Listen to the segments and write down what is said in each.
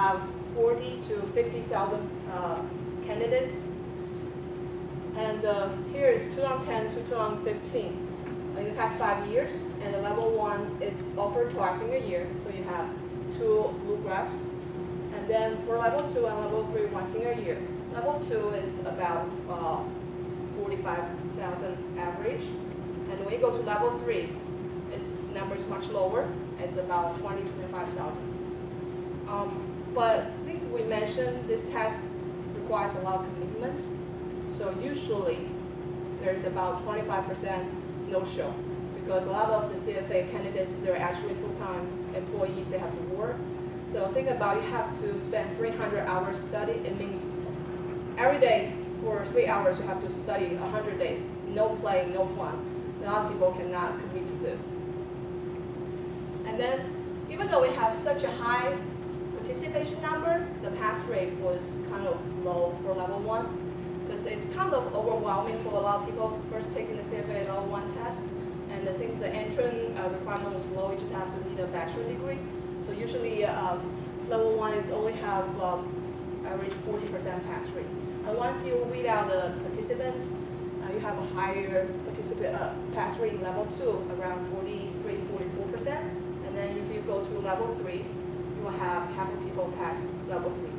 have 40 to 50,000 candidates. And here is 2010 to 2015. In the past 5 years, and the level 1 is offered twice in a year, so you have 2 blue graphs. And then for level 2 and level 3, once in a year. Level 2 is about 45,000 average. And when you go to level 3, its number is much lower. It's about 20, 25,000. But things we mentioned, this test requires a lot of commitment. So usually there's about 25% no-show, because a lot of the CFA candidates, they're actually full-time employees, they have to work. So think about, you have to spend 300 hours study. It means every day for 3 hours you have to study 100 days. No play, no fun. A lot of people cannot commit to this. And then, even though we have such a high participation number, the pass rate was kind of low for level 1. Because it's kind of overwhelming for a lot of people first taking the CFA level 1 test. And the things, the entrance requirement was low, you just have to need a bachelor degree. So usually level 1 is only have average 40% pass rate. And once you weed out the participants, you have a higher pass rate in level 2, around 43, 44%. And then if you go to level 3, you will have half the people pass level 3.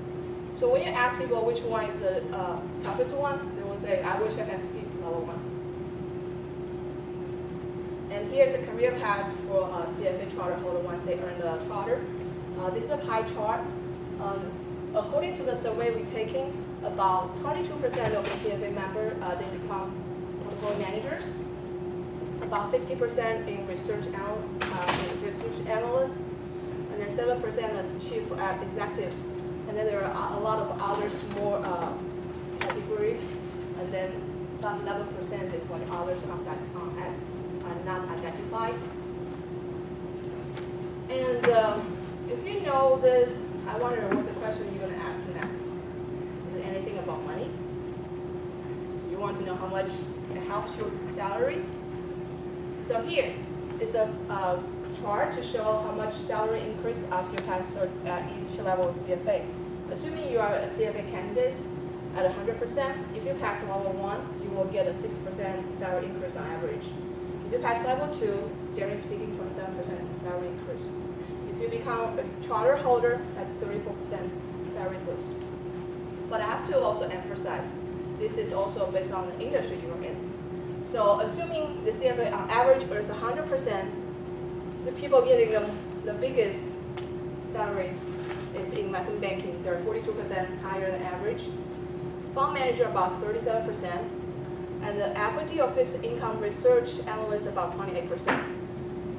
So when you ask people which one is the toughest one, they will say, I wish I can skip level 1. And here's the career path for CFA charter holder once they earn the charter. This is a pie chart. According to the survey we're taking, about 22% of the CFA member, they become portfolio managers. About 50% in research analysts, and then 7% as chief executives. And then there are a lot of other small categories, and then some 11% is like others are not identified. And if you know this, I wonder what the question you're going to ask next. Is it anything about money? You want to know how much it helps your salary? So here is a chart to show how much salary increase after you pass each level of CFA. Assuming you are a CFA candidate at 100%, if you pass level 1, you will get a 6% salary increase on average. If you pass level 2, generally speaking, 27% salary increase. If you become a charter holder, that's 34% salary boost. But I have to also emphasize, this is also based on the industry you're in. So assuming the CFA on average earns 100%, the people getting the biggest salary is in investment banking. They're 42% higher than average. Fund manager about 37%, and the equity or fixed income research analyst about 28%.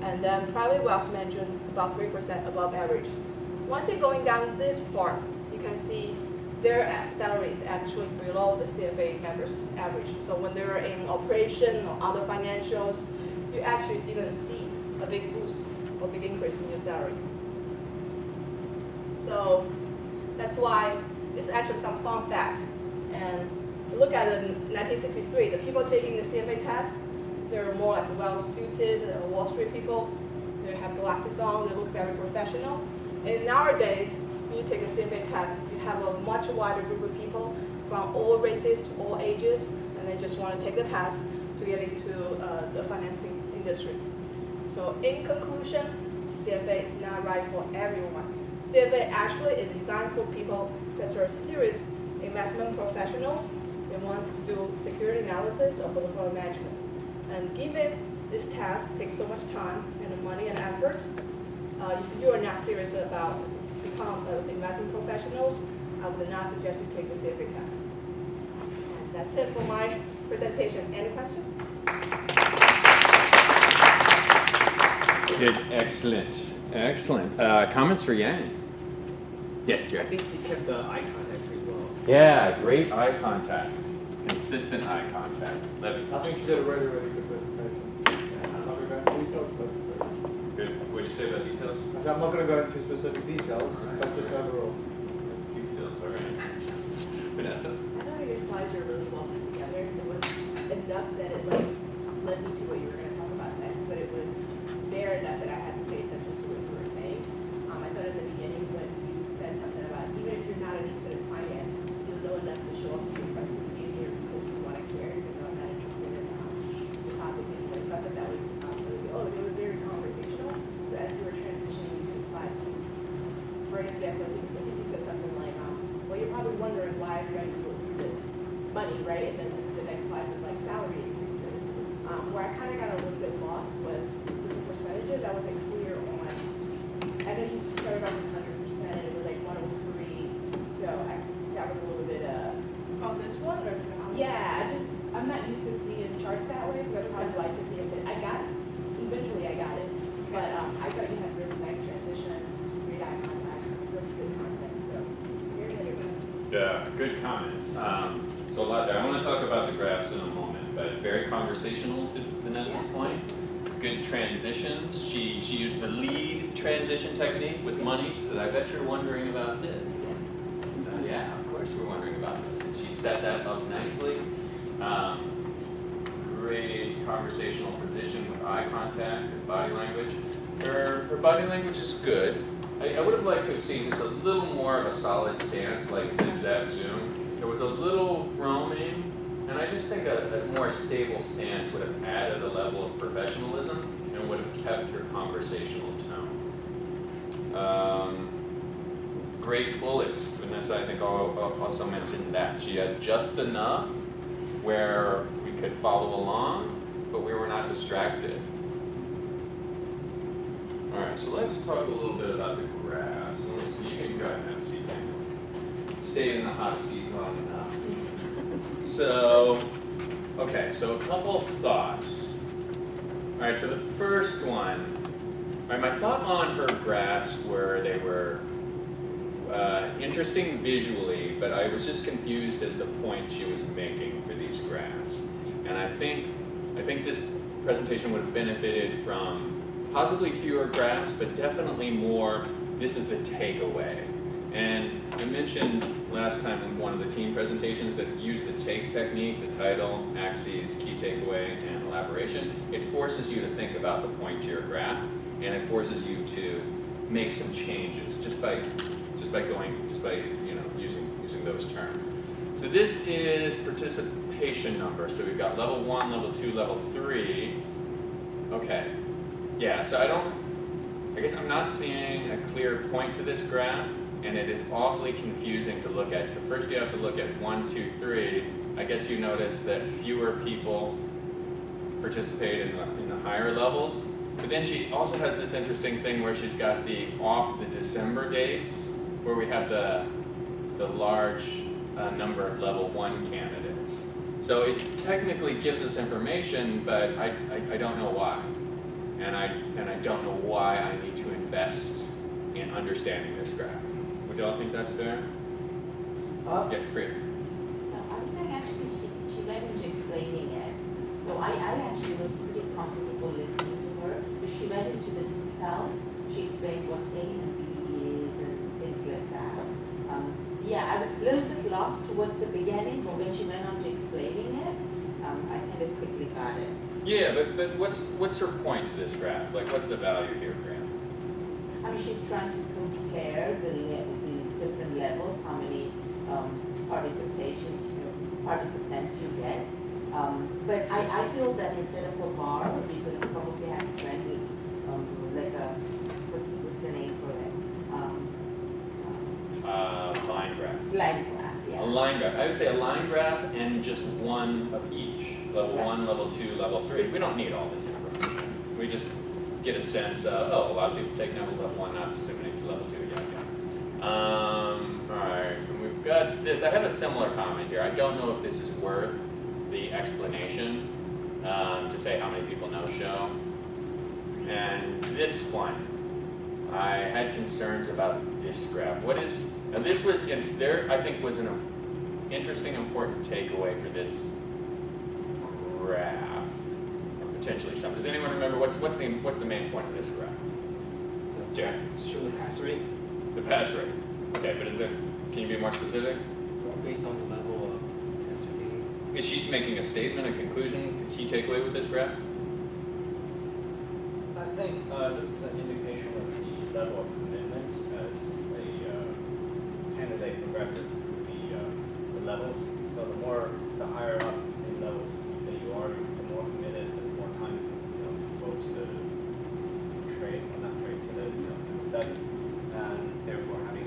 And then private wealth management about 3% above average. Once you're going down this part, you can see their salary is actually below the CFA members' average. So when they're in operation or other financials, you actually didn't see a big boost or big increase in your salary. So that's why it's actually some fun facts. And look at the 1963, the people taking the CFA test, they're more like well-suited Wall Street people. They have glasses on, they look very professional. And nowadays, when you take a CFA test, you have a much wider group of people from all races, all ages, and they just want to take the test to get into the financing industry. So in conclusion, CFA is not right for everyone. CFA actually is designed for people that are serious investment professionals. They want to do security analysis or portfolio management. And given this task takes so much time and money and effort, if you are not serious about becoming investment professionals, I would not suggest you take the CFA test. And that's it for my presentation. Any questions? Good, excellent, excellent. Comments for Yang? Yes, Jack. I think she kept the eye contact pretty well. Yeah, great eye contact, consistent eye contact. Levy. I think she did a really, really good presentation. I'm not going to go into details, but Good. What did you say about details? I said I'm not going to go into specific details, but just overall. Details, all right. Vanessa? I thought your slides were really well put together. It was enough that it led me to what you were going to talk about next, but it was there enough that I had to pay attention to what you were saying. I thought in the beginning when you said something about for an example, I think you said something like, well, you're probably wondering why everybody will do this money, right? And then the next slide was like salary increases. Where I kind of got a little bit lost was with the percentages. I wasn't clear on, I know you started off with 100% and it was like 103. So that was a little bit, Oh, this one or? yeah, I'm not used to seeing charts that way, so that's probably why it took me a bit. Eventually I got it. But I thought you had really nice transitions, great eye contact, really good content, so very good. Yeah, good comments. So a lot there. I want to talk about the graphs in a moment, but very conversational to Vanessa's point. Good transitions. She used the lead transition technique with money. She said, I bet you're wondering about this. So, yeah, of course we're wondering about this. And she set that up nicely. Great conversational position with eye contact and body language. Her body language is good. I would have liked to have seen just a little more of a solid stance, like zig zag zoom. There was a little roaming, and I just think a more stable stance would have added a level of professionalism and would have kept your conversational tone. Great bullets. Vanessa, I think, also mentioned that. She had just enough where we could follow along, but we were not distracted. All right, so let's talk a little bit about the graphs. You can go ahead and have a seat, Daniel. Stayed in the hot seat long enough. So, okay, so a couple thoughts. All right, so the first one, all right, my thought on her graphs were they were interesting visually, but I was just confused as the point she was making for these graphs. And I think this presentation would have benefited from possibly fewer graphs, but definitely more, this is the takeaway. And I mentioned last time in one of the team presentations that use the take technique, the title, axes, key takeaway, and elaboration. It forces you to think about the point to your graph, and it forces you to make some changes just by using those terms. So this is participation number. So we've got level 1, level 2, level 3. Okay. Yeah, so I guess I'm not seeing a clear point to this graph, and it is awfully confusing to look at. So first you have to look at 1, 2, 3. I guess you notice that fewer people participate in the higher levels. But then she also has this interesting thing where she's got the December dates, where we have the large number of level 1 candidates. So it technically gives us information, but I don't know why. And I don't know why I need to invest in understanding this graph. Would y'all think that's fair? Yes, great. No, I was saying actually she went into explaining it. So I actually was pretty comfortable listening to her. But she went into the details. She explained what A and B is and things like that. Yeah, I was a little bit lost towards the beginning, but when she went on to explaining it, I kind of quickly got it. Yeah, but what's her point to this graph? Like, what's the value here, Graham? I mean, she's trying to compare the different levels, how many participants you get. But I feel that instead of a bar, we could probably have trended like a what's the name for it? Line graph. Line graph, yeah. A line graph. I would say a line graph and just one of each. Level 1, level 2, level 3. We don't need all this information. We just get a sense of, oh, a lot of people take level 1, not so many to level 2, yeah. All right, and we've got this. I have a similar comment here. I don't know if this is worth the explanation to say how many people know show. And this one, I had concerns about this graph. What is, now this was, there I think was an interesting, important takeaway for this graph, or potentially some. Does anyone remember what's the main point of this graph? Jack? Show the pass rate The pass rate. Okay, but can you be more specific? based on the level of test rating. Is she making a statement, a conclusion, a key takeaway with this graph? I think this is an indication of the level of commitment as a candidate progresses through the levels. So the higher up in levels that you are, the more committed, the more time you go to the trade, or not trade, to the study, and therefore having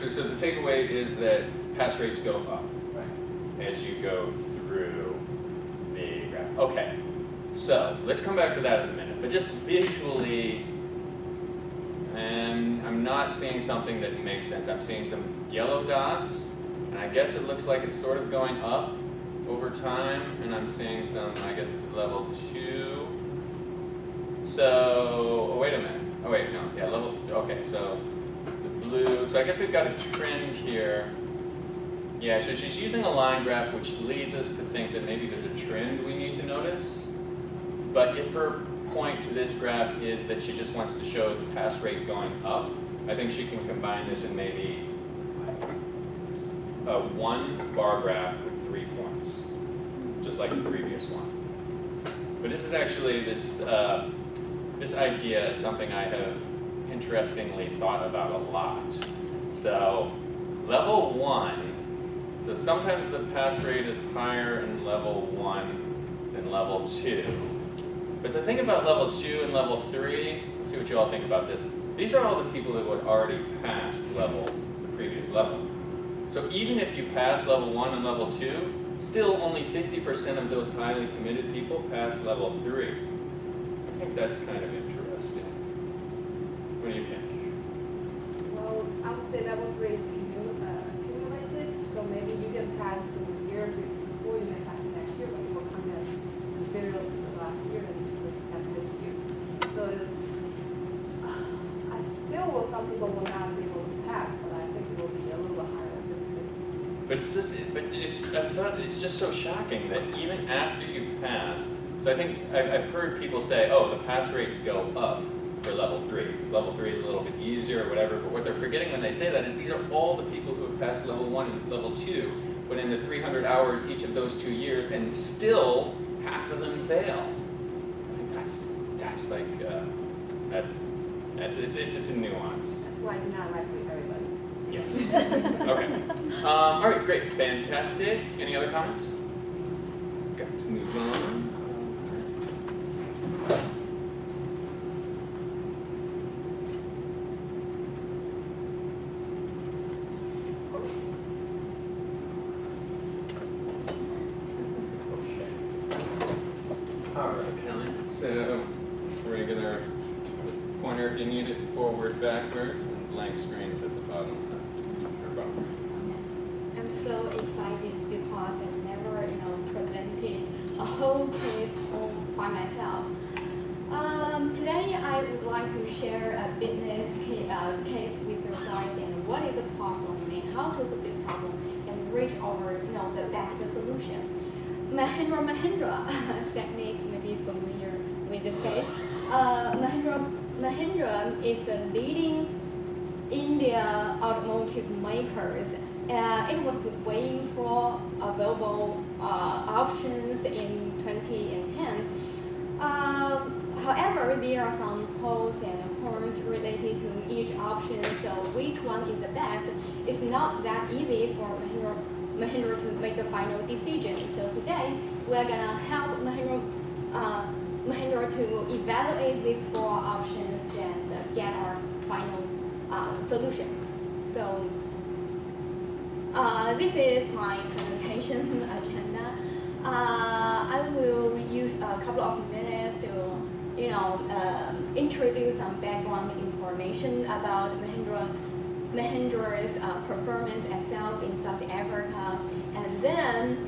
right, so the takeaway is that pass rates go up Right. as you go through the graph. Okay, so let's come back to that in a minute, but just visually, and I'm not seeing something that makes sense. I'm seeing some yellow dots, and I guess it looks like it's sort of going up over time, and I'm seeing some, I guess, level 2. So, oh, wait a minute. Oh, wait, no, yeah, okay, so the blue, so I guess we've got a trend here. Yeah, so she's using a line graph, which leads us to think that maybe there's a trend we need to notice. But if her point to this graph is that she just wants to show the pass rate going up, I think she can combine this in maybe a 1 bar graph with 3 points, just like the previous one. But this is actually, this idea is something I have interestingly thought about a lot. So level 1, so sometimes the pass rate is higher in level 1 than level 2. But the thing about level 2 and level 3, let's see what you all think about this. These are all the people that would already pass the previous level. So even if you pass level 1 and level 2, still only 50% of those highly committed people pass level 3. I think that's kind of interesting. What do you think? Well, I would say level 3 is cumulative, so maybe you can pass the year before you may pass the next year, but you will come as you failed the last year and you test this year. So I still will, some people will not be able to pass, but I think it will be a little bit higher than But I thought it's just so shocking that even after you pass, so I think I've heard people say, oh, the pass rates go up for level 3, because level 3 is a little bit easier or whatever, but what they're forgetting when they say that is these are all the people who have passed level 1 and level 2, but in the 300 hours each of those 2 years, and still half of them fail. I think that's like, it's a nuance. That's why it's not right for everybody. Yes. Okay. All right, great, fantastic. Any other comments? Got to move on. All right. So, regular pointer if you need it, forward, backwards, and blank screens at the bottom left or bottom. I'm so excited because I've never, presented a whole case by myself. Today I would like to share a business case with you guys and what is the problem and how to solve this problem and reach our, the best solution. Mahindra technique may be familiar with this case. Mahindra is a leading India automotive makers. It was waiting for available options in 2010. However, there are some pros and cons related to each option, so which one is the best? It's not that easy for Mahindra to make the final decision. So today, we're gonna help Mahindra to evaluate these 4 options and get our final solution. So this is my presentation agenda. I will use a couple of minutes to, introduce some background information about Mahindra's performance and sales in South Africa, and then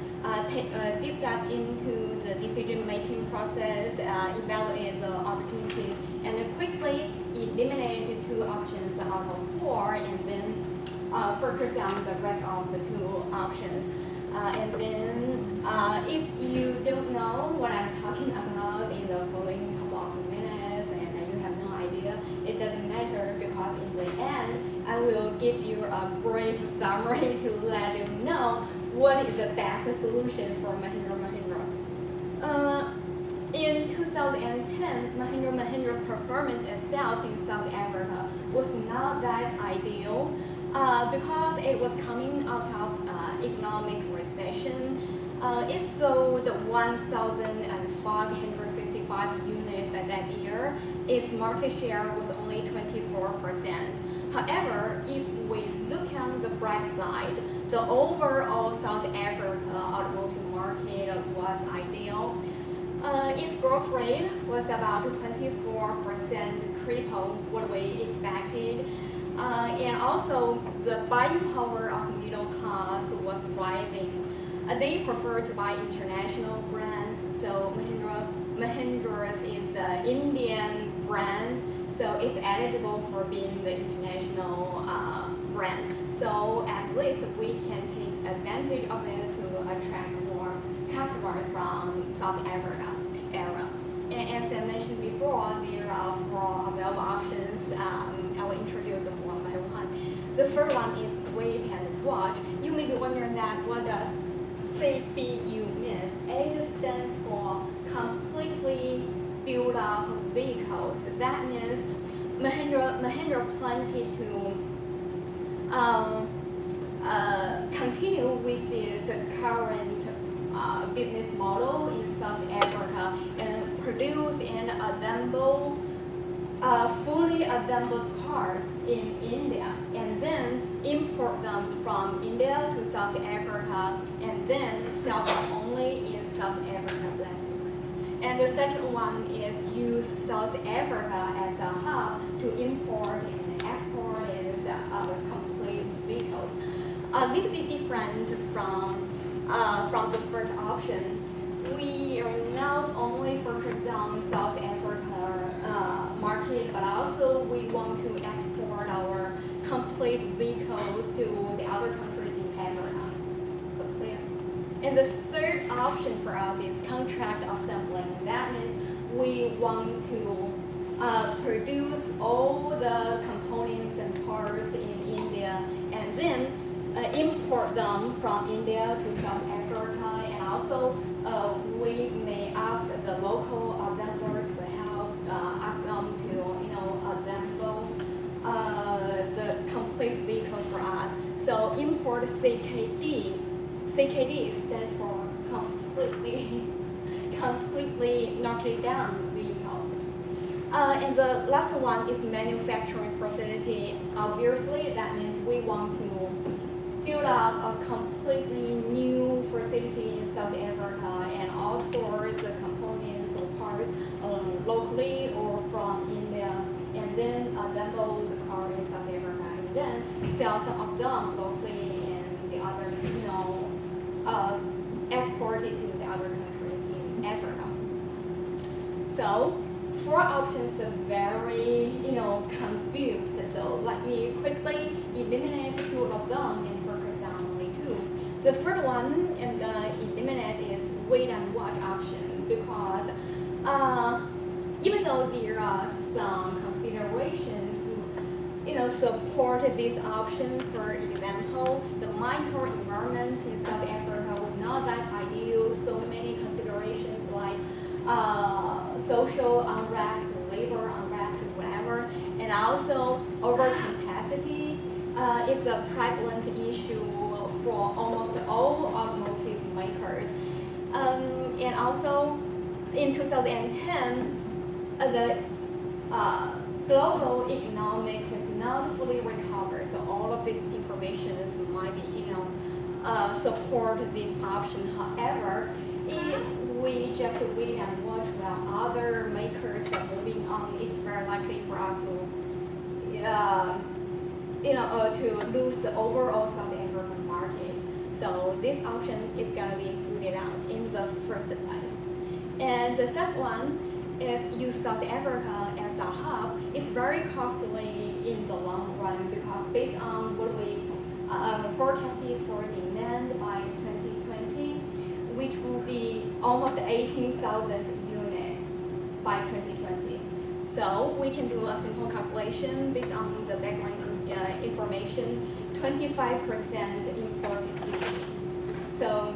take a deep dive into the decision-making process, evaluate the opportunities, and then quickly eliminate 2 options out of 4, and then focus on the rest of the 2 options. And then if you don't know what I'm talking about in the following couple of minutes and you have no idea, it doesn't matter because in the end, I will give you a brief summary to let you know what is the best solution for Mahindra. In 2010, Mahindra's performance and sales in South Africa was not that ideal because it was coming out of economic recession. It sold 1,555 units that year. Its market share was only 24%. However, if we look look on the bright side, the overall South Africa automotive market was ideal. Its growth rate was about 24%, triple what we expected. And also, the buying power of middle class was rising. They prefer to buy international brands, so Mahindra is an Indian brand, so it's eligible for being the international brand. So at least we can take advantage of it to attract more customers from South Africa area. And as I mentioned before, there are 4 available options. I will introduce them one by one. The first one is wait and watch. You may be wondering that what does CPU mean? A stands for completely built up vehicles. That means Mahindra planned to continue with its current business model in South Africa and produce and assemble fully assembled cars in India and then import them from India to South Africa and then sell them only in South Africa. And the second one is use South Africa as a hub to import and export its complete vehicles. A little bit different from the first option. We are not only focused on South Africa market, but also we want to export our complete vehicles to the other countries in Africa. So clear. And the third option for us is contract assembling. That means we want to produce all the components and parts in India and then import them from India to South Africa, and also we may ask the local assemblers to help ask them to assemble the complete vehicle for us. So import CKD. CKD stands for completely knocked down vehicle. And the last one is manufacturing facility. Obviously, that means we want to build up a completely new facility in South Africa and all sorts of components or parts locally or from India, and then assemble the car in South Africa and then sell some of them locally and the others, exported to the other countries in Africa. So 4 options are very, confused. So let me quickly eliminate 2 of them and focus on only 2. The first one I'm gonna eliminate is wait and watch option because even though there are some considerations, support this option. For example, the micro environment in South Africa was not that ideal. So many considerations like social unrest, labor unrest, whatever, and also overcapacity is a prevalent issue for almost all automotive makers. And also, in 2010, the global economics has not fully recovered, so all of this information might be, support this option. However, if we just wait and watch while other makers are moving on, it's very likely for us to, to lose the overall South African market. So this option is gonna be ruled out in the first place. And the second one is use South Africa as a hub. It's very costly in the long run because based on what we forecast is for demand by 2020, which will be almost 18,000 units by 2020. So we can do a simple calculation based on the background information, 25% imported duty. So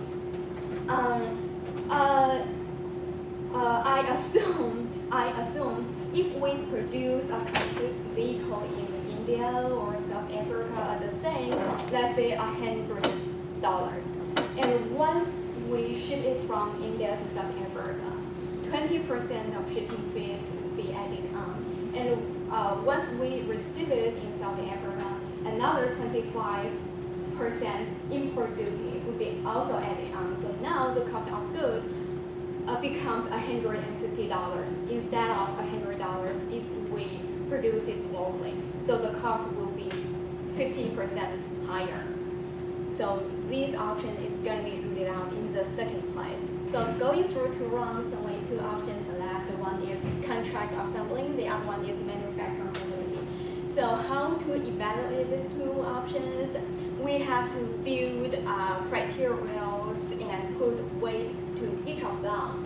I assume if we produce a complete vehicle in India or South Africa the same, let's say $100, and once we ship it from India to South Africa, 20% of shipping fees will be added on, and once we receive it in South Africa, another 25% import duty would be also added on. So now the cost of goods becomes $150 instead of $100 if we produce it locally. So the cost will be 15% higher. So this option is going to be ruled out in the second place. So going through two rounds, only two options left. One is contract assembling, the other one is manufacturing facility. So how to evaluate these two options? We have to build criteria and put weight to each of them,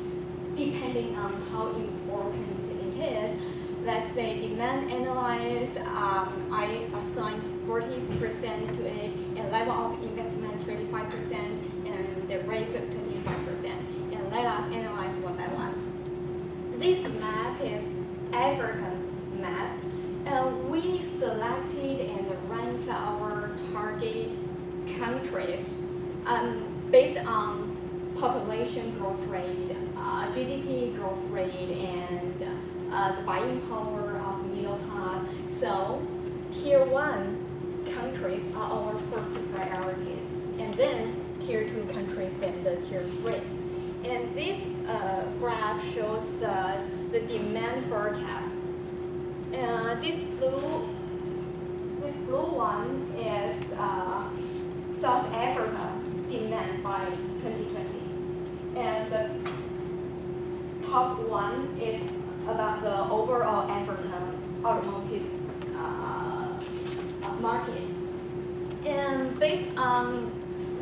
depending on how important it is. Let's say demand analyzed, I assign 40% to it, and level of investment 35%, and the rate 25%. And let us analyze one by one. This map is African map. We selected and ranked our target countries based on population growth rate, GDP growth rate, and the buying power of middle class. So tier 1 countries are our first priorities, and then tier 2 countries and the tier 3. And this graph shows us the demand forecast. This blue one is South Africa demand by 2020, and the top one is about the overall African automotive market. And based on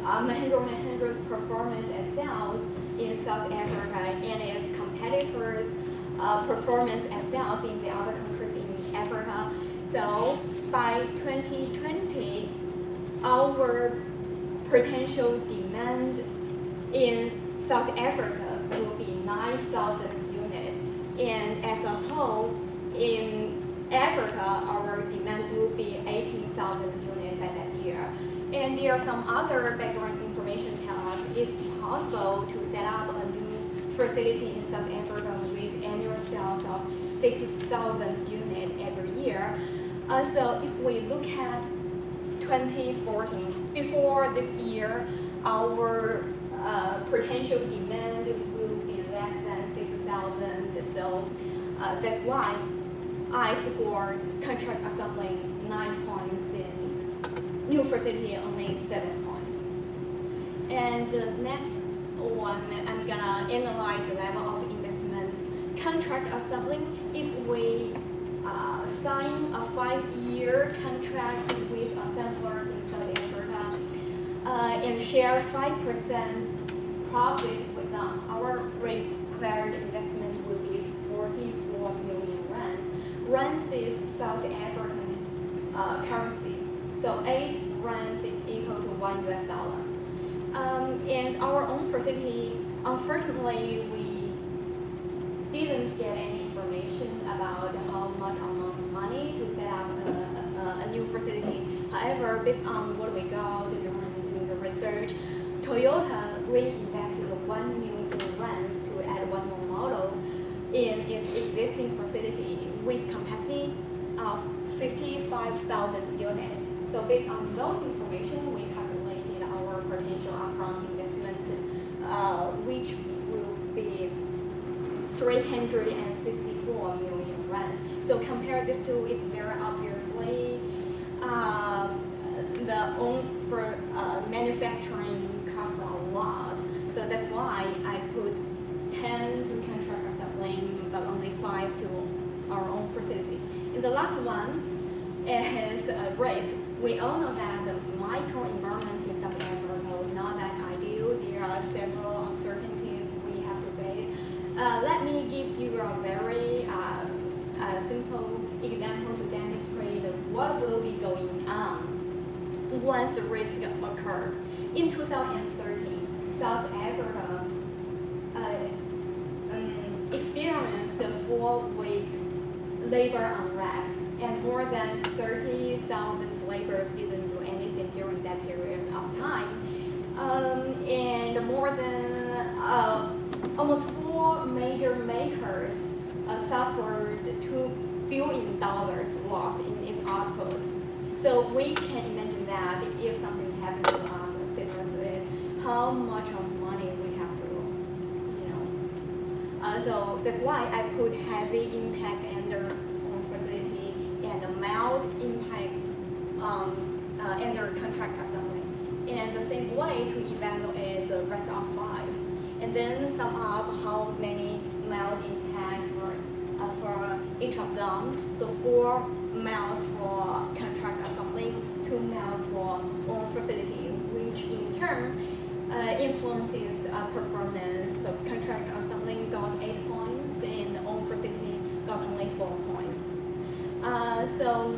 Mahindra's performance and sales in South Africa and its competitors' performance and sales in the other countries in Africa, so by 2020, our potential demand in South Africa will be 9,000 units, and as a whole, in Africa, our demand will be 18,000 units by that year. And there are some other background information telling us it's possible to set up a new facility in South Africa with annual sales of 6,000 units every year. So if we look at 2014, before this year, our potential demand will be less than 6,000. So that's why I scored contract assembling 9 points and new facility only 7 points. And the next one, I'm gonna analyze the level of investment. Contract assembling, if we sign a 5-year contract with assemblers in South Africa and share 5% profit with them, our required investment will be 44 million rands. Rands is South African currency, so 8 rands is equal to $1. And our own facility, unfortunately, we didn't get any information about how much amount of money to set up a new facility. However, based on what we got during doing the research, Toyota reinvested 1 million rands to add one more model in its existing facility with capacity of 55,000 units. So based on those information, we calculated our potential upfront investment, which will be 364 million rands. So compare these two, it's very obviously the own for manufacturing costs a lot. So that's why I put 10 to contract assembling, but only 5 to our own facility. And the last one is race. We all know that the microenvironment in South Africa is not that ideal. There are several uncertainties we have to face. Let me give you a very simple example to demonstrate what will be going on once the risk occurs. In 2013, South Africa experienced a 4-week labor unrest, and more than 30,000 laborers didn't do anything during that period of time. And more than almost 4 major makers suffered $2 billion loss in its output. So we can imagine that if something happens to us similar to it, how much of money we have to, so that's why I put heavy impact under facility and mild impact under contract assembly. And the same way to evaluate the rest of 5. And then sum up how many mild impact for each of them. So 4 miles for contract assembly, 2 miles for own facility, which in turn influences performance. So contract assembly got 8 points and own facility got only 4 points. So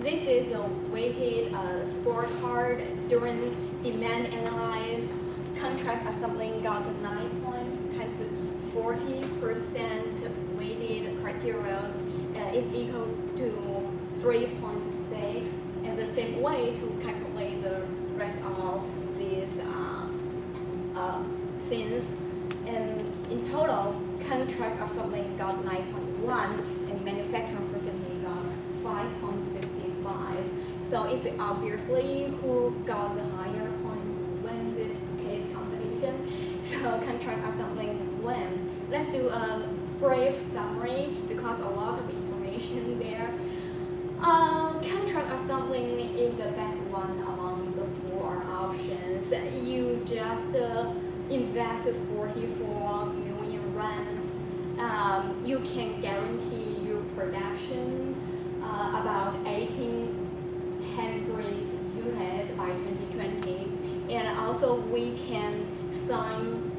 this is a weighted scorecard during demand analyze. Contract assembly got 9 points times 40% weighted criteria is equal to 3.6. And the same way to calculate the rest of these things. And in total, contract assembly got 9.1 and manufacturing facility got 5.55. So it's obviously who got the higher point when this case competition. So contract assembly win. Let's do a brief summary because a lot of information there. Contract assembly is the best one among the 4 options. You just invest 44 million rands. You can guarantee your production about 1,800 units by 2020. And also we can sign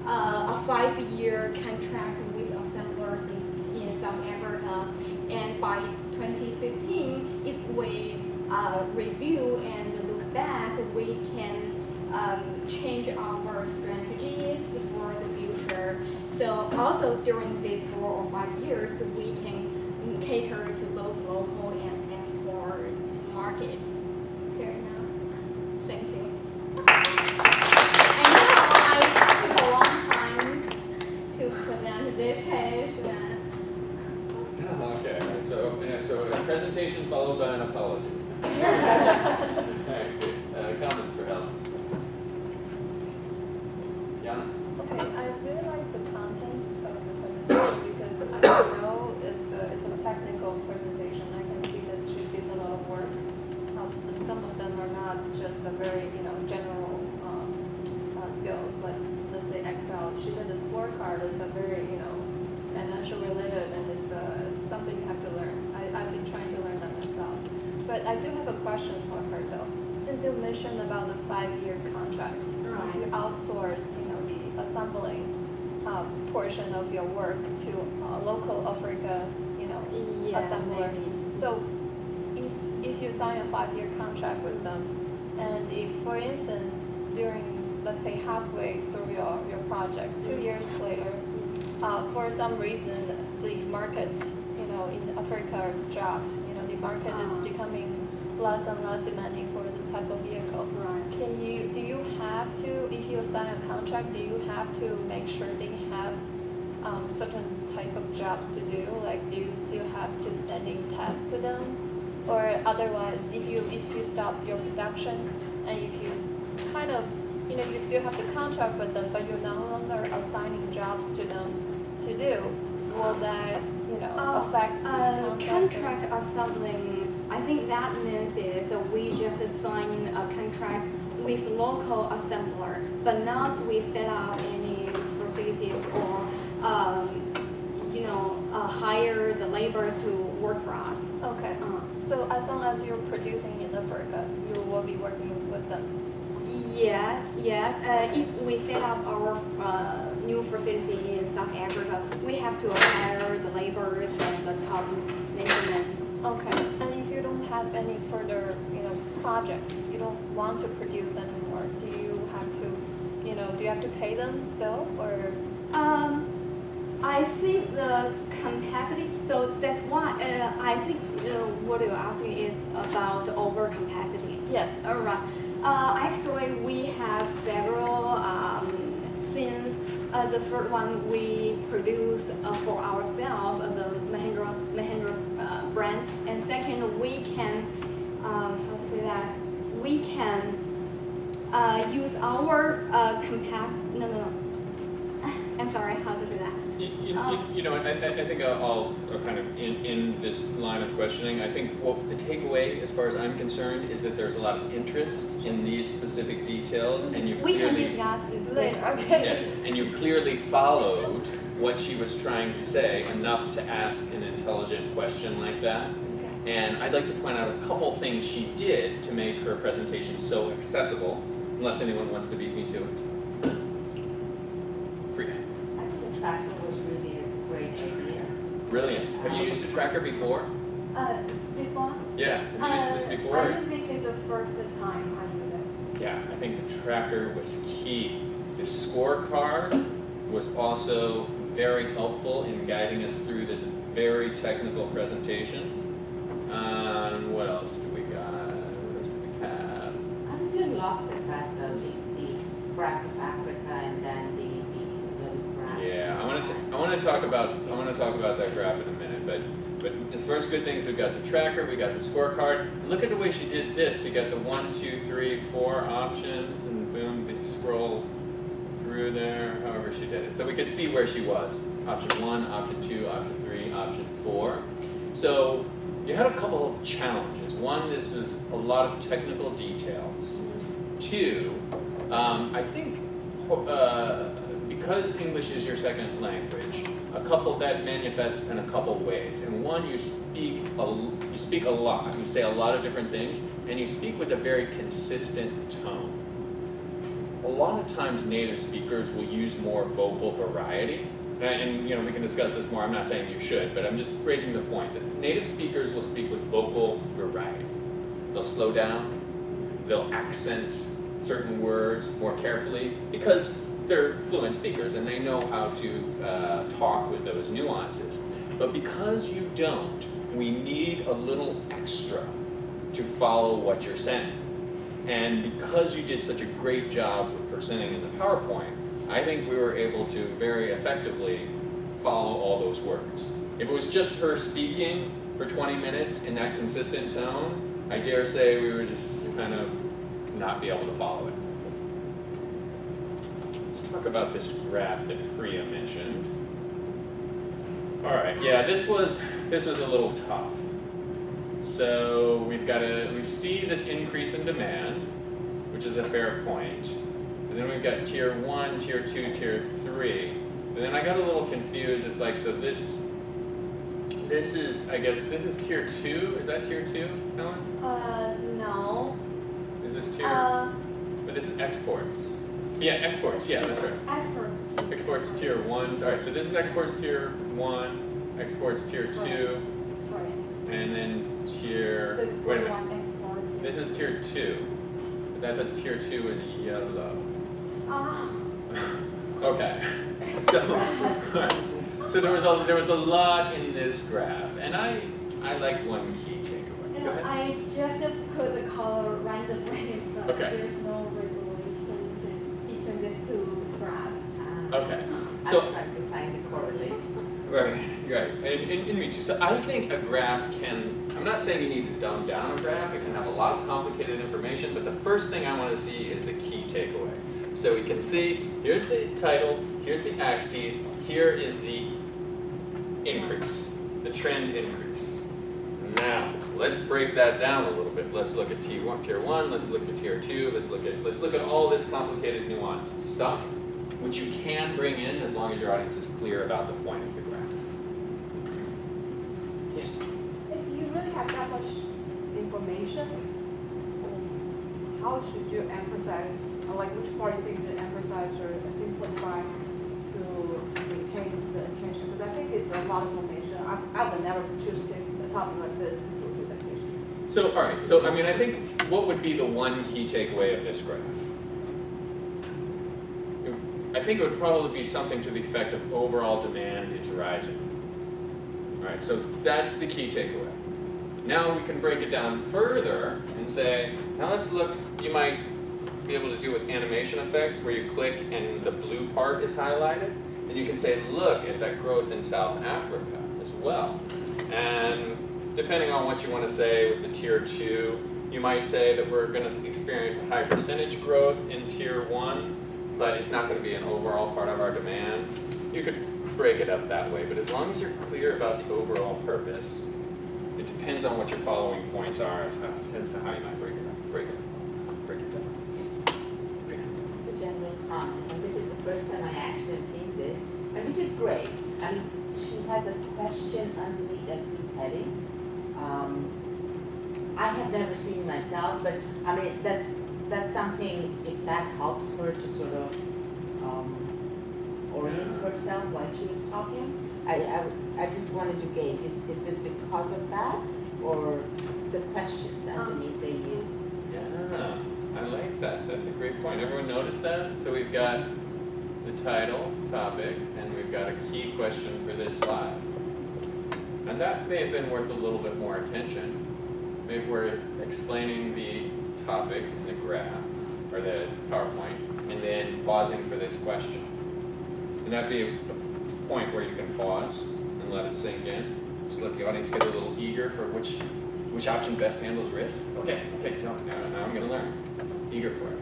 a 5-year contract with assemblers in South Africa. And by 2015, if we review and look back, we can change our strategies for the future. So also during these 4 or 5 years, we can cater to both local and export market. Fair enough. Thank you. I know I took a long time to present this case. Okay, so a presentation followed by an apology. Alright, good. Comments for Helen? Yana? Okay, I really like the contents of the presentation because I know it's a technical presentation. I can see that she did a lot of work. And some of them are not just a very, general skills, like let's say Excel. She did a scorecard. It's a very, financial related, and it's something you have to learn. I've been trying to learn that myself. But I do have a question for her though. Since you mentioned about the 5-year contract, if you outsource, the assembling portion of your work to local Africa, assembler. Maybe. So if you sign a 5-year contract with them, and if, for instance, during, let's say, halfway through your project, 2 years later, for some reason, the market, in Africa dropped. The market is becoming less and less demanding for this type of vehicle. Right. Do you have to, if you sign a contract, do you have to make sure they have certain type of jobs to do? Like, do you still have to send in tests to them? Or otherwise, if you stop your production and if you kind of, you still have to contract with them, but you're no longer assigning jobs to them to do, will that, affect the contract assembling? I think that means is we just sign a contract with local assembler, but not we set up any facilities or hire the laborers to work for us. Okay. So as long as you're producing in Africa, you will be working with them. Yes. If we set up our new facility in South Africa, we have to hire the laborers and the top management. Okay. And if you don't have any further, projects, you don't want to produce anymore, do you have to pay them still, or? I think the capacity. So that's why I think what you're asking is about overcapacity. Yes. All right. Actually, we have several things. The first one we produce for ourselves, the Mahindra brand, and second we can how to say that, we can use our no. I'm sorry, how to do that? You know, I think I'll kind of in this line of questioning, I think what the takeaway, as far as I'm concerned, is that there's a lot of interest in these specific details, and you We can clearly, discuss it later. Okay. yes, and you clearly followed what she was trying to say enough to ask an intelligent question like that. And I'd like to point out a couple things she did to make her presentation so accessible, unless anyone wants to beat me to it. I think the tracker was really a great idea. Brilliant. Have you used a tracker before? This one? Yeah. Have you used this before? I think this is the first time I do that. Yeah, I think the tracker was key. The scorecard was also very helpful in guiding us through this very technical presentation. What else do we got? What else do we have? I'm still lost at that, the graph of Africa and then the little graph. Yeah, I want to talk about that graph in a minute, but as far as good things, we've got the tracker, we got the scorecard. And look at the way she did this. You got the 1, 2, 3, 4 options, and boom, they scroll through there. However she did it, so we could see where she was. Option 1, option 2, option 3, option 4. So you had a couple of challenges. One, this was a lot of technical details. 2, I think because English is your second language, a couple that manifests in a couple ways. And one, you speak a lot. You say a lot of different things, and you speak with a very consistent tone. A lot of times, native speakers will use more vocal variety. And you know, we can discuss this more. I'm not saying you should, but I'm just raising the point that native speakers will speak with vocal variety. They'll slow down. They'll accent certain words more carefully because they're fluent speakers and they know how to talk with those nuances. But because you don't, we need a little extra to follow what you're saying. And because you did such a great job with presenting in the PowerPoint, I think we were able to very effectively follow all those words. If it was just her speaking for 20 minutes in that consistent tone, I dare say we would just kind of not be able to follow it. Let's talk about this graph that Priya mentioned. All right, yeah, this was a little tough. So we see this increase in demand, which is a fair point. And then we've got tier 1, tier 2, tier 3. And then I got a little confused. It's like, so this is, I guess, this is tier 2. Is that tier 2, Helen? No. Is this tier? But this is exports. Yeah, exports. Yeah, that's right. Export. Exports tier 1. All right, so this is exports tier 1, exports tier 2, Sorry. and then tier, So wait a minute. export. This is tier 2. But that tier 2 is yellow. Ah. Okay. So there was a lot in this graph, and I like one key takeaway. And Go ahead. I just put the color randomly, but Okay. there's no relation between these two graphs. Okay. I So was trying to find the correlation. right, and me too. So I think a graph can. I'm not saying you need to dumb down a graph. It can have a lot of complicated information, but the first thing I want to see is the key takeaway. So we can see, here's the title, here's the axes, here is the increase, the trend increase. Now, let's break that down a little bit. Let's look at tier 1, let's look at tier 2, let's look at all this complicated nuanced stuff, which you can bring in as long as your audience is clear about the point of the graph. Yes? If you really have that much information, how should you emphasize, or like which part you think you should emphasize or simplify to retain the attention? Because I think it's a lot of information. I would never choose to pick a topic like this to do a presentation. So, all right, so I mean, I think what would be the one key takeaway of this graph? I think it would probably be something to the effect of overall demand is rising. All right, so that's the key takeaway. Now we can break it down further and say, now let's look, you might be able to do with animation effects where you click and the blue part is highlighted. And you can say, look at that growth in South Africa as well. And depending on what you want to say with the tier 2, you might say that we're going to experience a high percentage growth in tier 1, but it's not going to be an overall part of our demand. You could break it up that way, but as long as you're clear about the overall purpose, it depends on what your following points are as to how you might break it down. Break it down. The general comment, and this is the first time I actually have seen this, and which is great. I mean, she has a question underneath every heading. I have never seen myself, but I mean, that's something, if that helps her to sort of orient herself while she was talking. I just wanted to gauge, is this because of that, or the questions underneath the Yeah, I like that. That's a great point. Everyone noticed that? So we've got the title, topic, and we've got a key question for this slide. And that may have been worth a little bit more attention. Maybe we're explaining the topic in the graph, or the PowerPoint, and then pausing for this question. And that'd be a point where you can pause and let it sink in. Just let the audience get a little eager for which option best handles risk. Okay, tell me. Now I'm going to learn. Eager for it.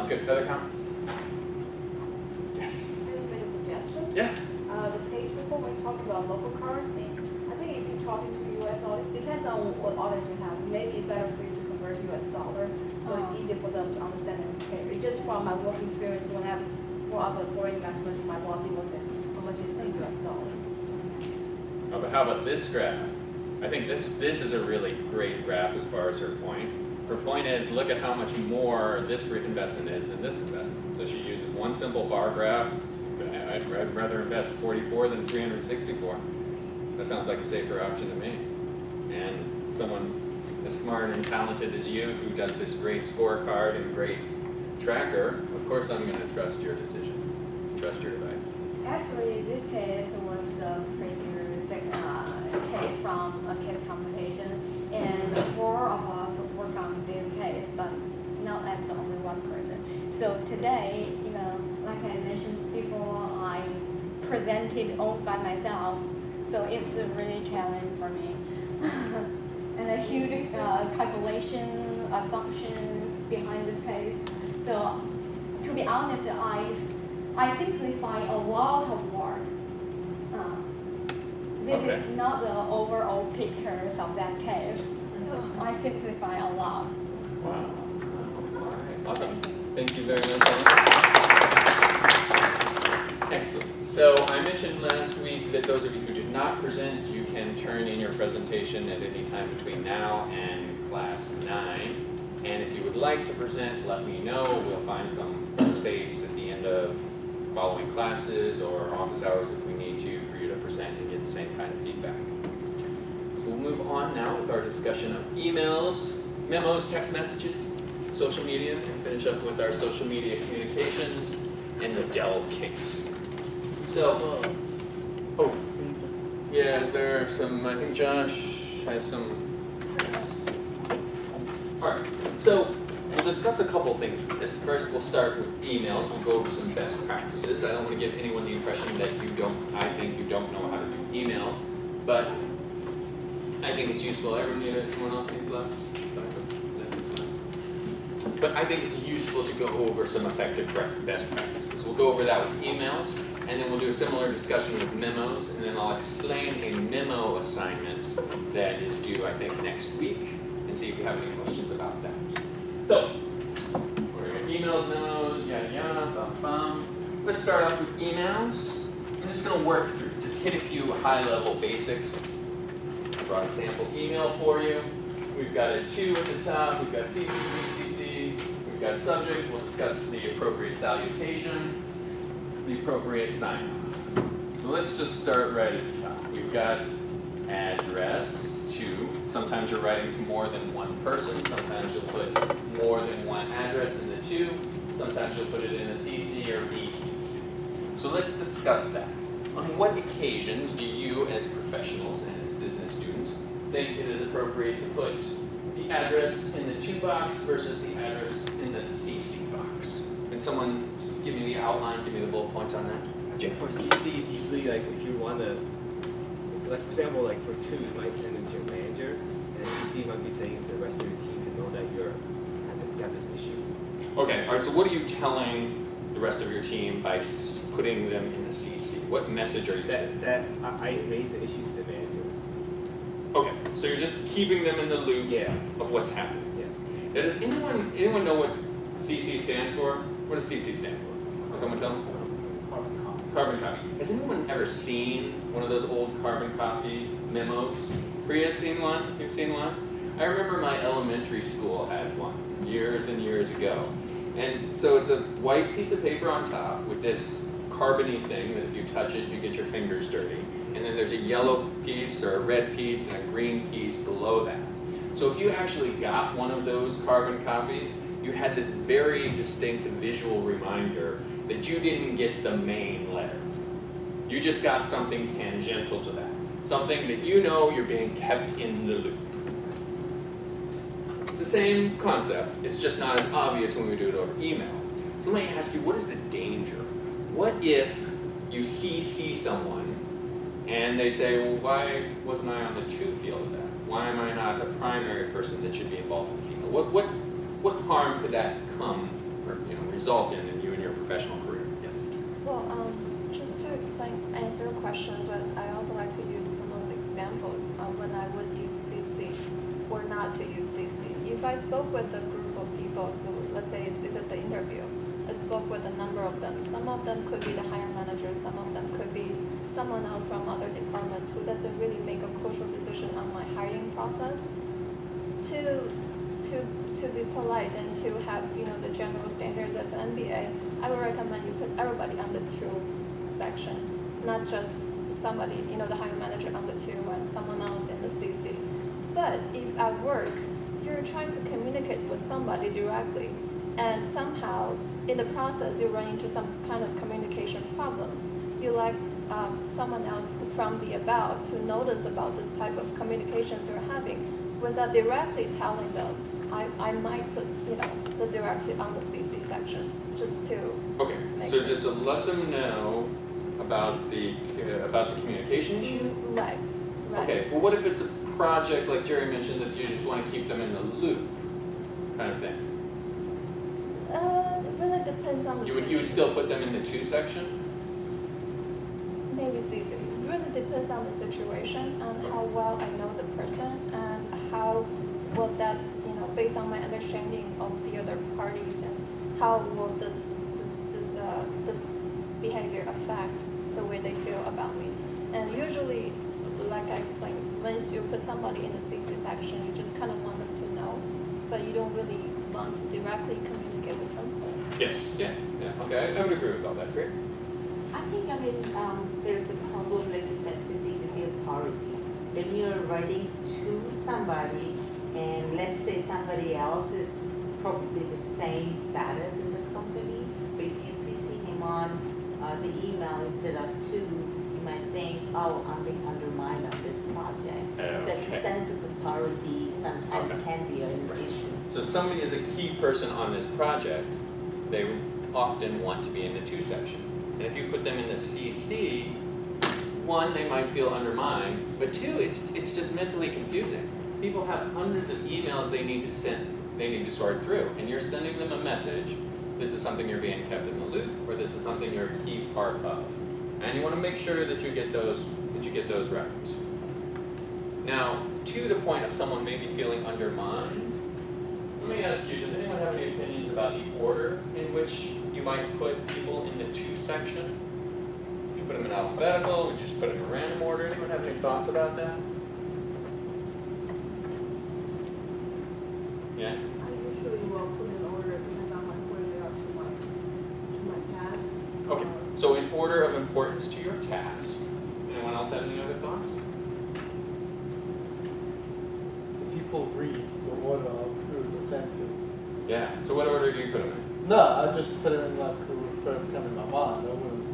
Good. Other comments? Yes. Can I make a suggestion? Yeah. The page before when we talk about local currency, I think if you're talking to US audience, depends on what audience you have. Maybe it's better for you to convert to US dollar, so it's easier for them to understand and compare. It's just from my work experience when I was for other foreign investment, my boss he was saying how much is in US dollar. Oh, but how about this graph? I think this is a really great graph as far as her point. Her point is, look at how much more this investment is than this investment. So she uses one simple bar graph. I'd rather invest 44 than 364. That sounds like a safer option to me. And someone as smart and talented as you, who does this great scorecard and great tracker, of course I'm going to trust your decision, trust your advice. Actually, this case was the previous case from a case competition, and 4 of us work on this case, but not as only one person. So today, like I mentioned before, I presented all by myself, so it's a really challenge for me. And a huge calculation, assumptions behind this case. So to be honest, I simplify a lot of work. This Okay. is not the overall picture of that case. I simplify a lot. Wow. All right. Awesome. Thank you very much. Excellent. So I mentioned last week that those of you who did not present, you can turn in your presentation at any time between now and class 9. And if you would like to present, let me know. We'll find some space at the end of following classes or office hours if we need to for you to present and get the same kind of feedback. So we'll move on now with our discussion of emails, memos, text messages, social media, and finish up with our social media communications and the Dell case. So, yeah, is there some, I think Josh has some, all right, so we'll discuss a couple things with this. First, we'll start with emails. We'll go over some best practices. I don't want to give anyone the impression that I think you don't know how to do emails, but I think it's useful. Everyone else needs left? But I think it's useful to go over some effective best practices. We'll go over that with emails, and then we'll do a similar discussion with memos, and then I'll explain a memo assignment that is due, I think, next week, and see if you have any questions about that. So, we're going to emails, memos, yada yada, bum bum. Let's start off with emails. I'm just going to work through, just hit a few high-level basics. I brought a sample email for you. We've got a 2 at the top, we've got CC, we've got subject, we'll discuss the appropriate salutation, the appropriate sign-off. So let's just start right at the top. We've got address, 2. Sometimes you're writing to more than one person, sometimes you'll put more than one address in the 2, sometimes you'll put it in a CC or BCC. So let's discuss that. On what occasions do you, as professionals and as business students, think it is appropriate to put the address in the 2 box versus the address in the CC box? Can someone just give me the outline, give me the bullet points on that? For CC, it's usually like if you want to like for example, like for 2, you might send it to your manager, and CC might be saying to the rest of your team to know that you have this issue. Okay, all right, so what are you telling the rest of your team by putting them in the CC? What message are you sending? That I raised the issue to the manager. Okay, so you're just keeping them in the loop Yeah. of what's happening. Yeah. Now, does anyone know what CC stands for? What does CC stand for? Can someone tell them? Carbon copy. Carbon copy. Has anyone ever seen one of those old carbon copy memos? Priya seen one? You've seen one? I remember my elementary school had one years and years ago. And so it's a white piece of paper on top with this carbony thing that if you touch it, you get your fingers dirty. And then there's a yellow piece or a red piece and a green piece below that. So if you actually got one of those carbon copies, you had this very distinct visual reminder that you didn't get the main letter. You just got something tangential to that. Something that you know you're being kept in the loop. It's the same concept, it's just not as obvious when we do it over email. So let me ask you, what is the danger? What if you CC someone and they say, well, why wasn't I on the to field of that? Why am I not the primary person that should be involved in this email? What harm could that come or result in you and your professional career? Yes. Well, just to answer your question, but I also like to use some of the examples when I would use CC or not to use CC. If I spoke with a group of people, so let's say if it's an interview, I spoke with a number of them. Some of them could be the hiring manager, some of them could be someone else from other departments who doesn't really make a crucial decision on my hiring process. To be polite and to have the general standards as an MBA, I would recommend you put everybody on the to section, not just somebody, the hiring manager on the to and someone else in the CC. But if at work you're trying to communicate with somebody directly, and somehow in the process you run into some kind of communication problems, you like someone else from the about to notice about this type of communications you're having, without directly telling them, I might put the directive on the CC section just to. Okay, so just to let them know about the communication issue. Right. Okay, well, what if it's a project like Jerry mentioned that you just want to keep them in the loop, kind of thing? It really depends on the You would still put them in the to section? Maybe CC. It really depends on the situation and how well I know the person and how will that, based on my understanding of the other parties and how will this behavior affect the way they feel about me. And usually, like I explained, once you put somebody in the CC section, you just kind of want them to know, but you don't really want to directly communicate with them. Yes, yeah, okay, I would agree with all that, great. I think, there's a problem, like you said, with the authority. When you're writing to somebody, and let's say somebody else is probably the same status in the company, but if you CC him on the email instead of to, you might think, oh, I'm being undermined on this project. So it's a Okay. sense of authority sometimes Okay. can be an issue. So somebody is a key person on this project, they would often want to be in the to section. And if you put them in the CC, one, they might feel undermined, but two, it's just mentally confusing. People have hundreds of emails they need to send, they need to sort through, and you're sending them a message, this is something you're being kept in the loop, or this is something you're a key part of. And you want to make sure that you get those right. Now, to the point of someone maybe feeling undermined, let me ask you, does anyone have any opinions about the order in which you might put people in the to section? Would you put them in alphabetical? Would you just put them in random order? Anyone have any thoughts about that? Yeah? I usually will put in order depending on where they are to my task. Okay, so in order of importance to your task. Anyone else have any other thoughts? The people read the order of who to send to. Yeah, so what order do you put them in? No, I just put it in like who would first come in my mind. I wouldn't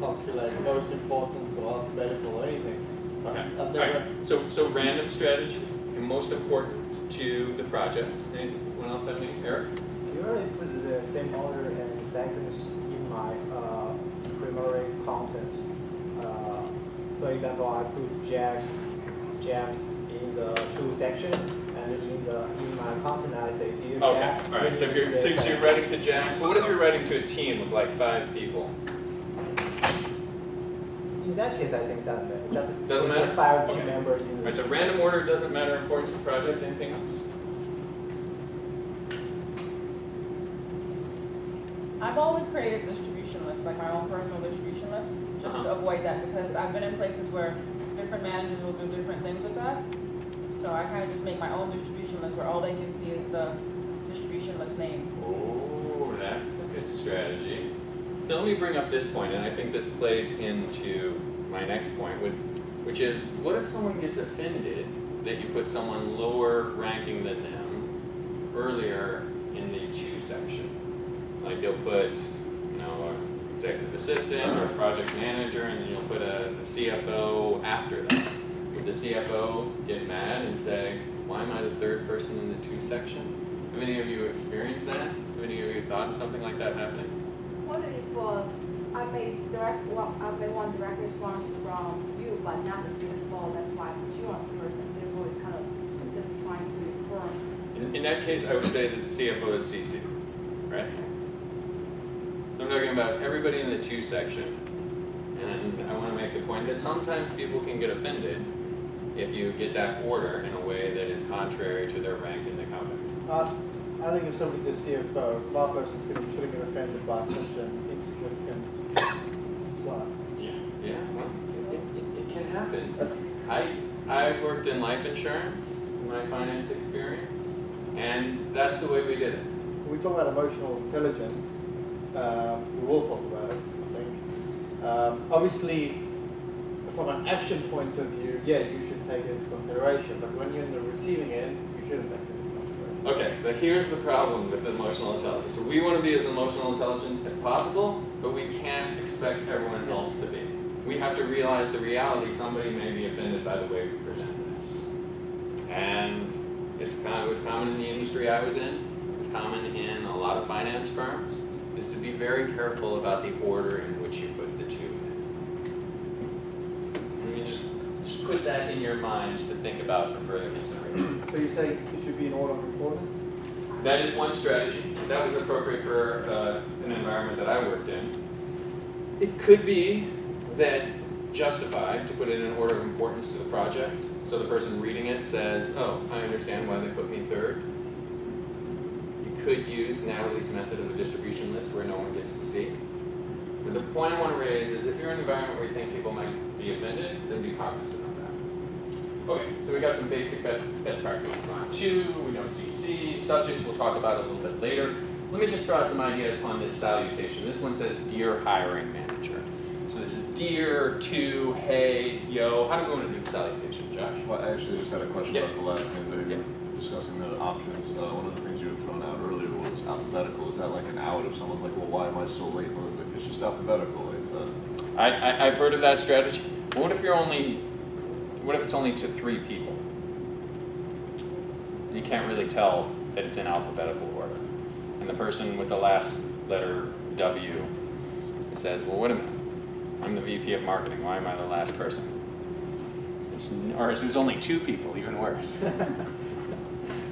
calculate most important or alphabetical or anything. Okay, I've all never, right. So random strategy and most important to the project. Anyone else have any? Eric? You already put the same order and seconds in my primary content. For example, I put Jack, James in the true section, and in my content I say dear Okay, Jack. all right. So if you're writing to Jack, but what if you're writing to a team of like 5 people? In that case, I think that Doesn't matter? 5 team Okay. members in All right. So random order doesn't matter. Importance of the project. Anything else? I've always created distribution lists, like my own personal distribution list, just to avoid that, because I've been in places where different managers will do different things with that. So I kind of just make my own distribution list where all they can see is the distribution list name. Oh, that's a good strategy. Now let me bring up this point, and I think this plays into my next point, which is, what if someone gets offended that you put someone lower ranking than them earlier in the to section? Like you'll put, an executive assistant or a project manager, and then you'll put the CFO after that. Would the CFO get mad and say, why am I the 3rd person in the to section? Have any of you experienced that? Have any of you thought of something like that happening? What if I may want direct response from you, but not the CFO, that's why I put you on first, and CFO is kind of just trying to confirm. In that case, I would say that the CFO is CC, right? I'm talking about everybody in the to section, and I want to make the point that sometimes people can get offended if you get that order in a way that is contrary to their rank in the company. I think if somebody's a CFO, one person shouldn't get offended by such an insignificant slide. Yeah, well, it can happen. I worked in life insurance in my finance experience, and that's the way we did it. When we talk about emotional intelligence, we will talk about it, I think. Obviously, from an action point of view, yeah, you should take it into consideration, but when you're in the receiving end, you shouldn't take it into consideration. Okay, so here's the problem with emotional intelligence. So we want to be as emotional intelligent as possible, but we can't expect everyone else to be. We have to realize the reality. Somebody may be offended by the way we present this. And it was common in the industry I was in. It's common in a lot of finance firms, is to be very careful about the order in which you put the two in. I mean, just put that in your minds to think about for further consideration. So you say it should be in order of importance? That is one strategy. That was appropriate for an environment that I worked in. It could be that justified to put it in order of importance to the project. So the person reading it says, oh, I understand why they put me 3rd. You could use Natalie's method of a distribution list where no one gets to see. But the point I want to raise is if you're in an environment where you think people might be offended, then be cognizant of that. Okay, so we got some basic best practices on 2, we know CC, subjects we'll talk about a little bit later. Let me just throw out some ideas on this salutation. This one says, Dear Hiring Manager. So this is dear, to, hey, yo. How do we want to do the salutation, Josh? Well, I actually just had a question Yeah. about the last thing that you were discussing the options. One of the things you had thrown out earlier was alphabetical. Is that like an out if someone's like, well, why am I so late? Well, it's just alphabetical. I've heard of that strategy. But what if it's only to 3 people? You can't really tell that it's in alphabetical order. And the person with the last letter W says, well, wait a minute. I'm the VP of marketing. Why am I the last person? Or there's only 2 people, even worse.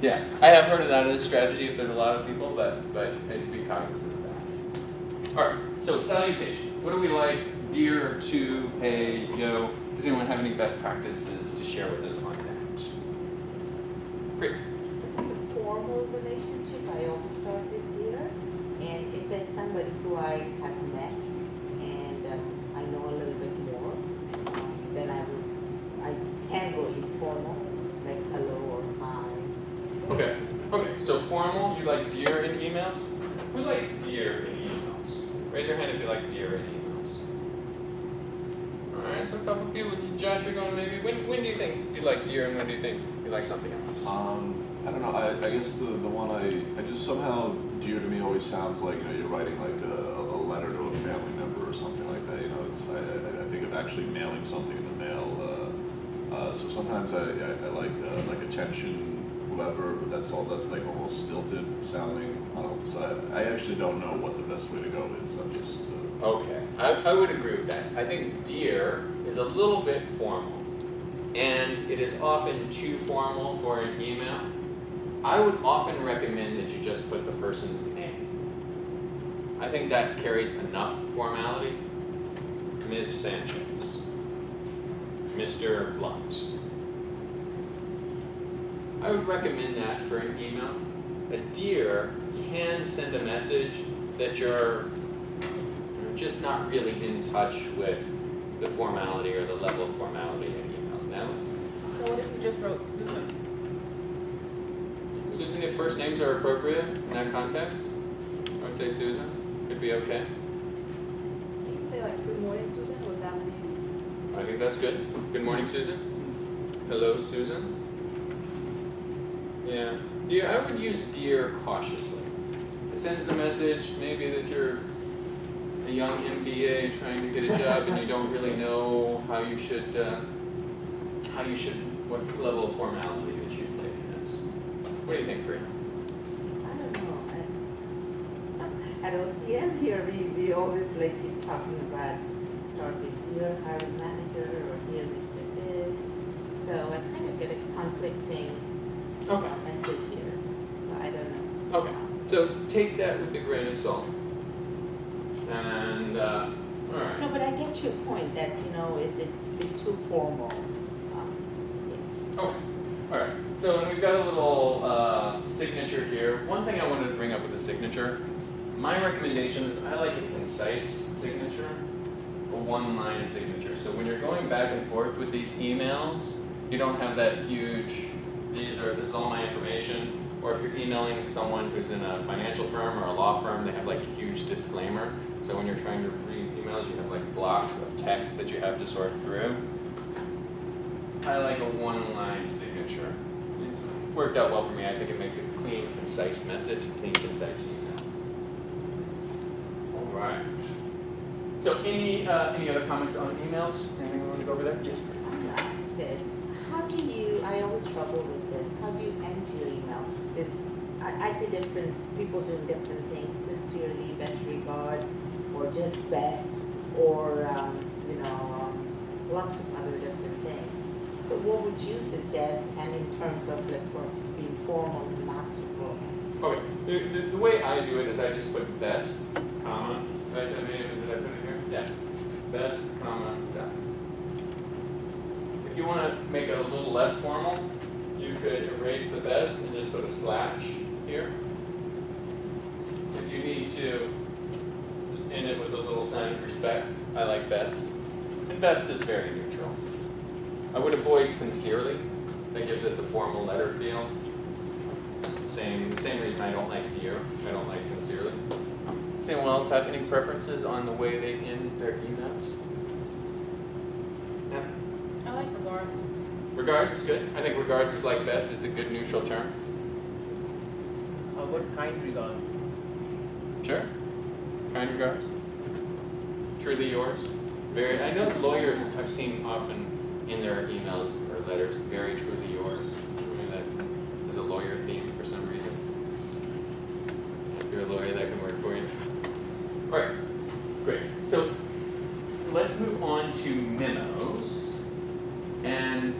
Yeah, I have heard of that as a strategy if there's a lot of people, but I'd be cognizant of that. All right, so salutation. What do we like? Dear, to, hey, yo. Does anyone have any best practices to share with us on that? Great. It's a formal relationship. I always start with dear, and if it's somebody who I have met and I know a little bit more, then I can go informal, like hello or hi. Okay, so formal, you like dear in emails? Who likes dear in emails? Raise your hand if you like dear in emails. All right, so a couple people. Josh, you're going maybe. When do you think you like dear, and when do you think you like something else? I don't know. I guess the one I just somehow dear to me always sounds like you're writing like a letter to a family member or something like that. I think of actually mailing something in the mail. So sometimes I like attention, whoever, but that's like almost stilted sounding. So I actually don't know what the best way to go is. I'm just. Okay, I would agree with that. I think dear is a little bit formal, and it is often too formal for an email. I would often recommend that you just put the person's name. I think that carries enough formality. Ms. Sanchez, Mr. Blunt. I would recommend that for an email. A dear can send a message that you're just not really in touch with the formality or the level of formality in emails. Now, So what if you just wrote Susan? Susan, if first names are appropriate in that context, I would say Susan could be okay. Can you say like good morning, Susan, with that name? I think that's good. Good morning, Susan. Hello, Susan. Yeah. Dear, I would use dear cautiously. It sends the message maybe that you're a young MBA trying to get a job and you don't really know how you should, what level of formality that you've taken this. What do you think, Priya? I don't know. At OCM here, we always like keep talking about start with dear hiring manager or dear Mr. This. So I kind of get a conflicting message here. So I don't know. Okay. So take that with a grain of salt. And, all right. No, but I get your point that, it's a bit too formal. Yeah. Okay, all right. So and we've got a little signature here. One thing I wanted to bring up with the signature, my recommendation is I like a concise signature, a one-line signature. So when you're going back and forth with these emails, you don't have that huge, this is all my information. Or if you're emailing someone who's in a financial firm or a law firm, they have like a huge disclaimer. So when you're trying to read emails, you have like blocks of text that you have to sort through. I like a one-line signature. It's worked out well for me. I think it makes a clean, concise message, clean, concise email. All right. So any other comments on emails? Anything we want to go over there? Yes. I want to ask this. I always struggle with this. How do you end your email? Because I see different people doing different things. Sincerely, best regards, or just best, or, lots of other different things. So what would you suggest, and in terms of like for being formal and not so formal? Okay. The way I do it is I just put best, comma. Did I put it here? Yeah. Best, comma, Zach. If you want to make it a little less formal, you could erase the best and just put a slash here. If you need to, just end it with a little sign of respect. I like best. And best is very neutral. I would avoid sincerely. That gives it the formal letter feel. Same reason I don't like dear. I don't like sincerely. Does anyone else have any preferences on the way they end their emails? Yeah. I like regards. Regards is good. I think regards is like best. It's a good neutral term. How about kind regards? Sure. Kind regards. Truly yours. I know lawyers I've seen often in their emails or letters, very truly yours. I mean, that is a lawyer theme for some reason. If you're a lawyer, that can work for you. All right, great. So let's move on to memos. And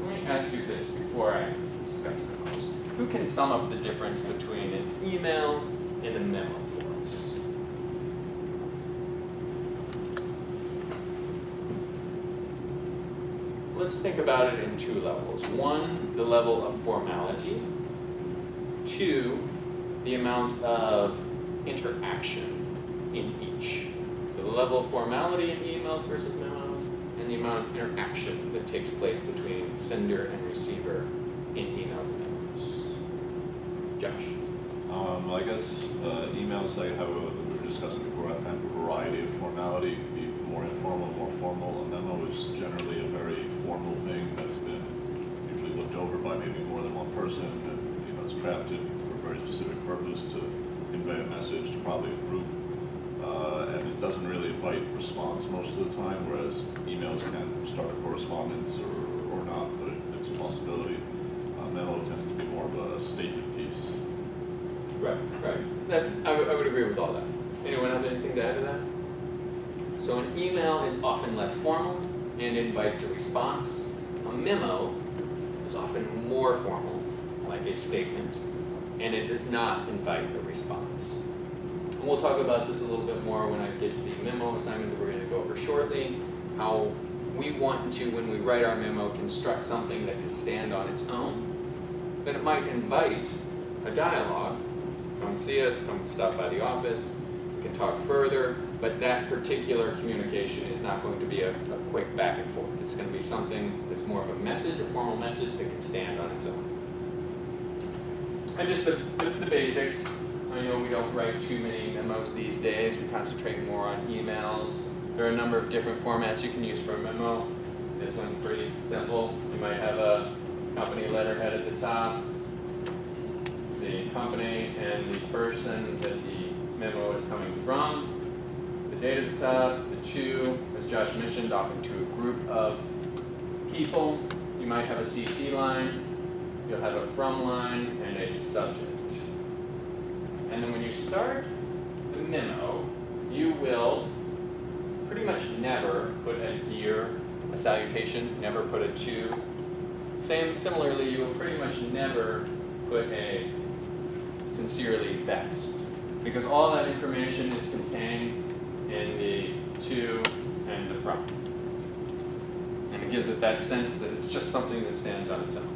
let me ask you this before I discuss memos. Who can sum up the difference between an email and a memo for us? Let's think about it in two levels. One, the level of formality. Two, the amount of interaction in each. So the level of formality in emails versus memos, and the amount of interaction that takes place between sender and receiver in emails and memos. Josh. I guess emails, we were discussing before, have kind of a variety of formality, be more informal, more formal. A memo is generally a very formal thing that's been usually looked over by maybe more than one person, and it's crafted for a very specific purpose to convey a message to probably a group, and it doesn't really invite response most of the time, whereas emails can start a correspondence or not, but it's a possibility. Memo tends to be more of a statement piece. Right. That I would agree with all that. Anyone have anything to add to that? So an email is often less formal and invites a response. A memo is often more formal, like a statement, and it does not invite a response. And we'll talk about this a little bit more when I get to the memo assignment that we're going to go over shortly, how we want to, when we write our memo, construct something that can stand on its own. Then it might invite a dialogue. Come see us, come stop by the office, we can talk further, but that particular communication is not going to be a quick back and forth. It's going to be something that's more of a message, a formal message that can stand on its own. And just the basics. I know we don't write too many memos these days. We concentrate more on emails. There are a number of different formats you can use for a memo. This one's pretty simple. You might have a company letterhead at the top, the company and the person that the memo is coming from, the date at the top, the to, as Josh mentioned, often to a group of people. You might have a CC line, you'll have a from line, and a subject. And then when you start the memo, you will pretty much never put a dear, a salutation, never put a to. Similarly, you will pretty much never put a sincerely best, because all that information is contained in the to and the from. And it gives it that sense that it's just something that stands on its own.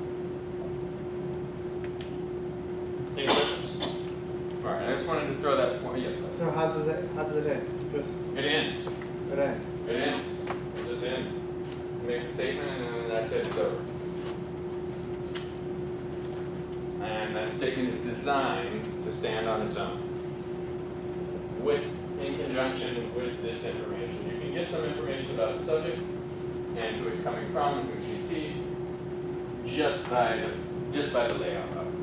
Any questions? All right, I just wanted to throw that for you. Yes, So how does it end? Just it ends. it ends. It ends. It just ends. You make a statement and then that's it, it's over. And that statement is designed to stand on its own, in conjunction with this information. You can get some information about the subject and who it's coming from and who's CC'd just by the layout of it.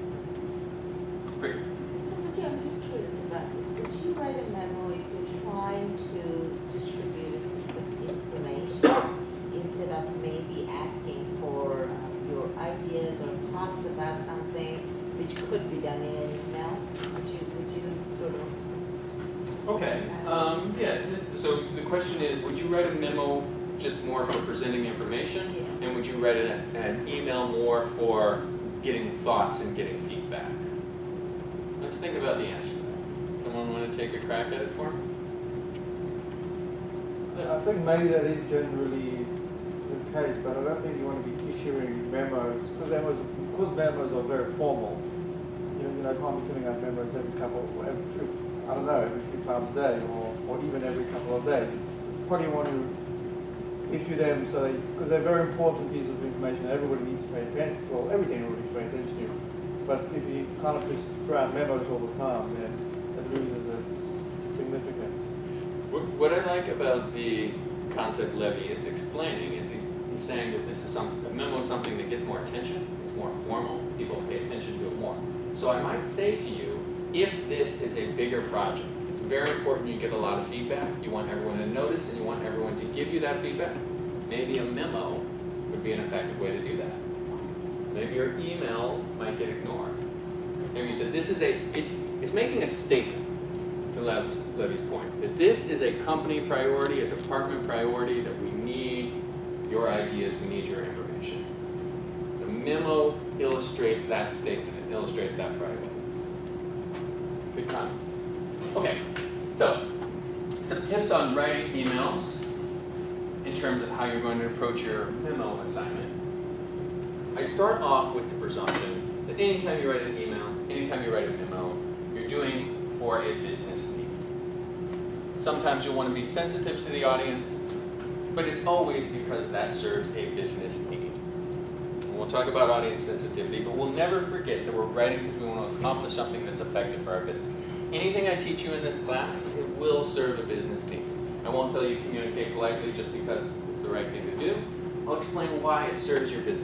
Quick. So, Majid, I'm just curious about this. Would you write a memo if you're trying to distribute a piece of information instead of maybe asking for your ideas or thoughts about something which could be done in an email? Would you sort of? Okay. Yes. So the question is, would you write a memo just more for presenting information, Yeah. and would you write an email more for getting thoughts and getting feedback? Let's think about the answer to that. Someone want to take a crack at it for me? I think maybe that is generally the case, but I don't think you want to be issuing memos, because memos are very formal. You can't be filling out memos every few times a day, or even every couple of days. You probably want to issue them because they're very important pieces of information that everybody needs to pay attention to. Well, everything everybody should pay attention to. But if you kind of just throw out memos all the time, then it loses its significance. What I like about the concept Levy is explaining is he's saying that this is a memo is something that gets more attention, it's more formal, people pay attention to it more. So I might say to you, if this is a bigger project, it's very important you get a lot of feedback, you want everyone to notice and you want everyone to give you that feedback, maybe a memo would be an effective way to do that. Maybe your email might get ignored. Maybe you said it's making a statement, to Levy's point, that this is a company priority, a department priority, that we need your ideas, we need your information. The memo illustrates that statement, it illustrates that priority. Good comments. Okay, so some tips on writing emails in terms of how you're going to approach your memo assignment. I start off with the presumption that anytime you write an email, anytime you write a memo, you're doing for a business need. Sometimes you'll want to be sensitive to the audience, but it's always because that serves a business need. And we'll talk about audience sensitivity, but we'll never forget that we're writing because we want to accomplish something that's effective for our business. Anything I teach you in this class, it will serve a business need. I won't tell you communicate politely just because it's the right thing to do. I'll explain why it serves your business.